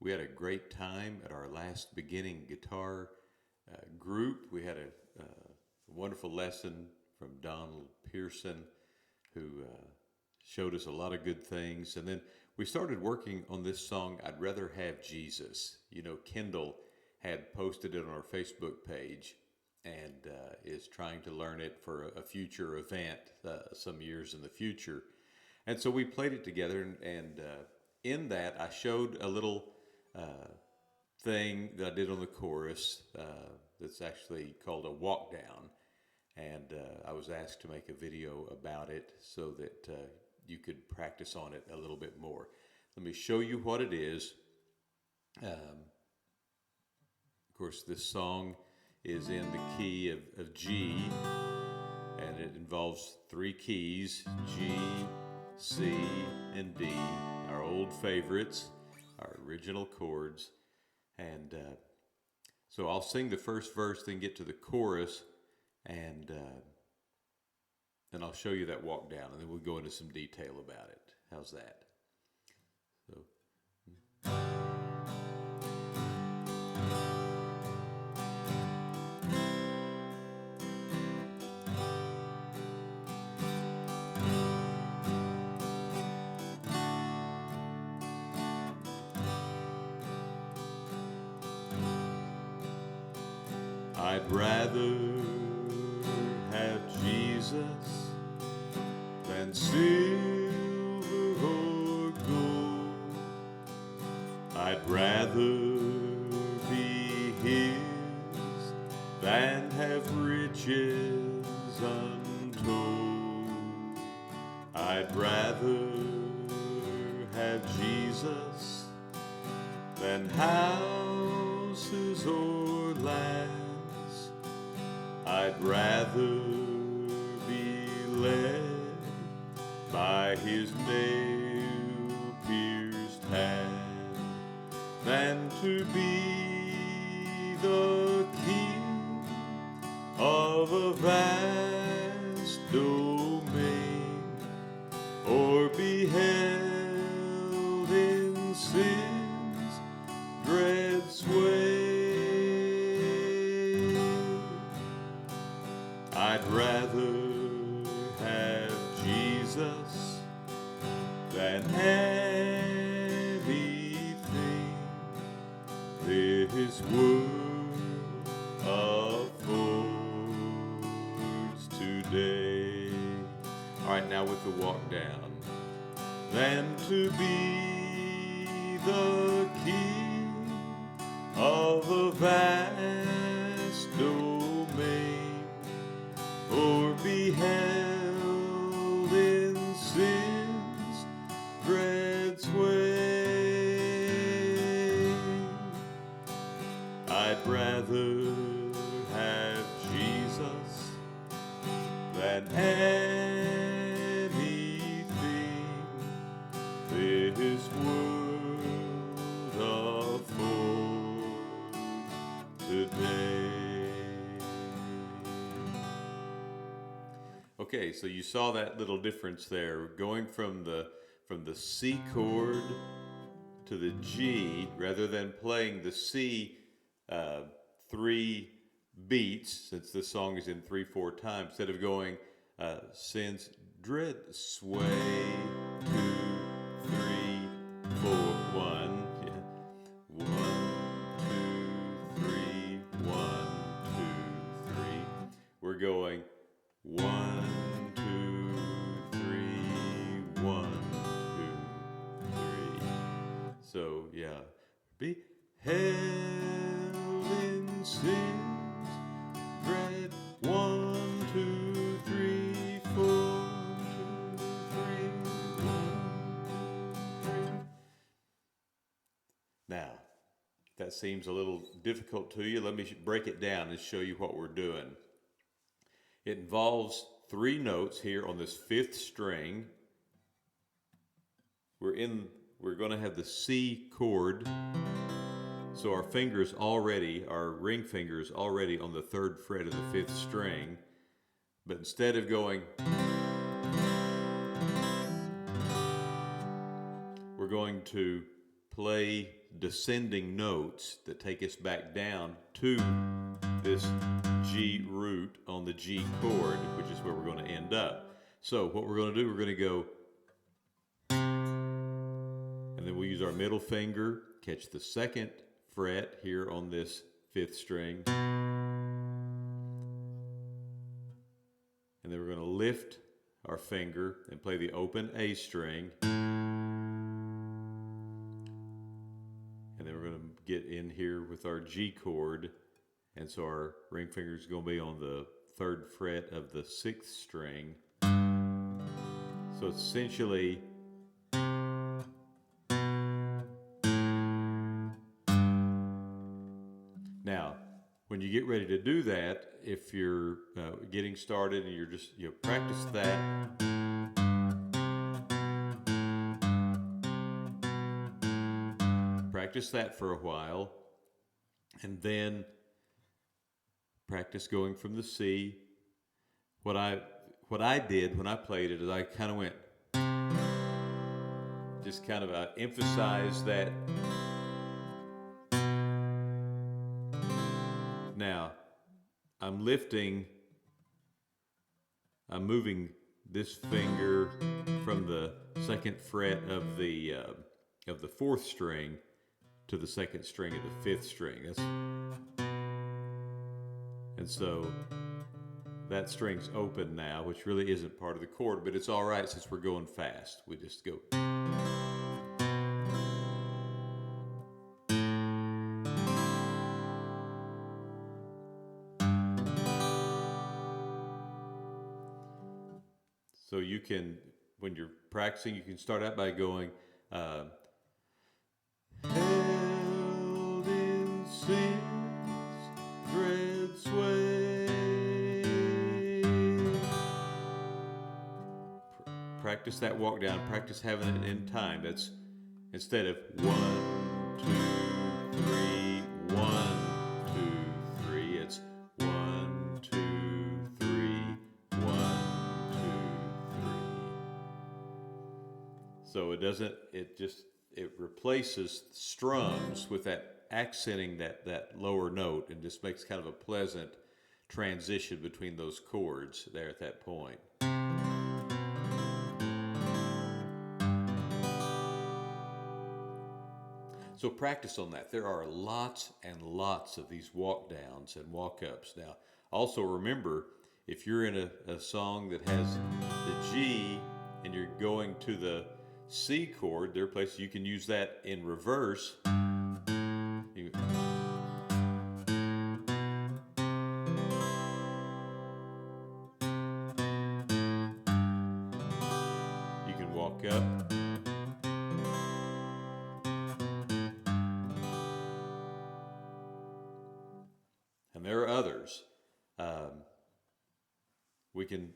We had a great time at our last beginning guitar group. We had a wonderful lesson from Donald Pearson, who showed us a lot of good things. And then we started working on this song, I'd Rather Have Jesus. You know, Kendall had posted it on our Facebook page and is trying to learn it for a future event some years in the future. And so we played it together, and in that, I showed a little thing that I did on the chorus that's actually called a walk down. And I was asked to make a video about it so that you could practice on it a little bit more. Let me show you what it is. Of course, this song is in the key of G, and it involves three keys: G, C, and D, our old favorites, our original chords. And so I'll sing the first verse, then get to the chorus, and then I'll show you that walk down, and then we'll go into some detail about it. How's that? So. I'd rather have Jesus than silver or gold. I'd rather be His than have riches untold. I'd rather have Jesus than houses or lands. I'd rather be led by His nail-pierced hand than to be the king of a vast domain, or be held in sin's dread sway. I'd rather have Jesus than anything this world affords today. All right, now with the walk down. Than to be the king of a vast domain, or be held in sin's dread sway. I'd rather have Jesus than anything this world affords today. Okay, so you saw that little difference there, going from the C chord to the G, rather than playing the C 3 beats, since this song is in 3/4 time, instead of going since dread sway 2, 3, 4, 1, yeah, 1, 2, 3, 1, 2, 3. We're going 1, 2, 3, 1, 2, 3. So yeah, be held in sin's dread. 1, 2, 3, 4, 2, 3, 1, 2, 3. Now, if that seems a little difficult to you, let me break it down and show you what we're doing. It involves 3 notes here on this 5th string. We're going to have the C chord, so our ring fingers already on the 3rd fret of the 5th string. But instead of going, we're going to play descending notes that take us back down to this G root on the G chord, which is where we're going to end up. So what we're going to do, we're going to go, and then we'll use our middle finger, catch the second fret here on this fifth string, and then we're going to lift our finger and play the open A string, and then we're going to get in here with our G chord, and so our ring finger is going to be on the third fret of the sixth string. So it's essentially now, when you get ready to do that, if you're getting started and you're just, practice that. Practice that for a while, and then practice going from the C. What I did when I played it is I kind of went, just kind of emphasized that. Now, I'm moving this finger from the second fret of the fourth string to the second string of the fifth string. And so that string's open now, which really isn't part of the chord, but it's all right since we're going fast. We just go. So you can, when you're practicing, you can start out by going, held in sin's dread sway. Practice that walk down. Practice having it in time. That's instead of 1, 2, 3, 1, 2, 3. It's 1, 2, 3, 1, 2, 3. So it replaces strums with that accenting that lower note, and just makes kind of a pleasant transition between those chords there at that point. So practice on that. There are lots and lots of these walk downs and walk ups. Now, also remember, if you're in a song that has the G and you're going to the C chord, there are places you can use that in reverse. You can walk up. And there are others. We can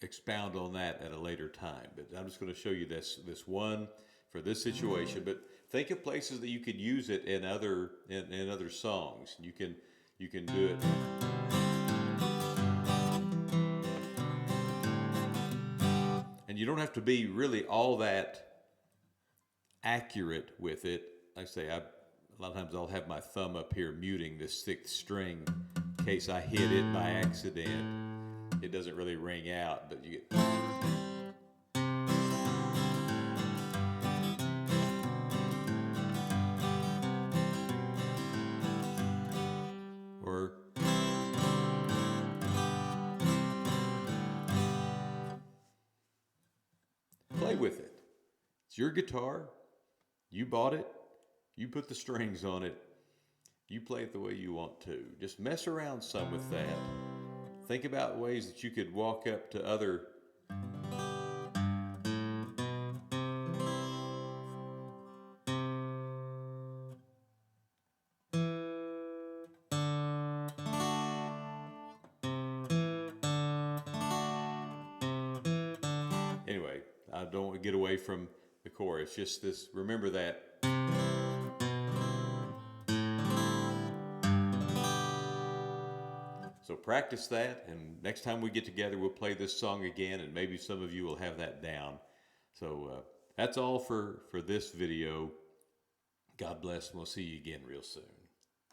expound on that at a later time, but I'm just going to show you this one for this situation. But think of places that you could use it in other songs. You can do it. And you don't have to be really all that accurate with it. Like I say, a lot of times I'll have my thumb up here muting this sixth string in case I hit it by accident. It doesn't really ring out, but you get. Or play with it. It's your guitar. You bought it. You put the strings on it. You play it the way you want to. Just mess around some with that. Think about ways that you could walk up to other anyway, I don't want to get away from the chorus. Just this, remember that. So practice that, and next time we get together, we'll play this song again, and maybe some of you will have that down. So that's all for this video. God bless, and we'll see you again real soon.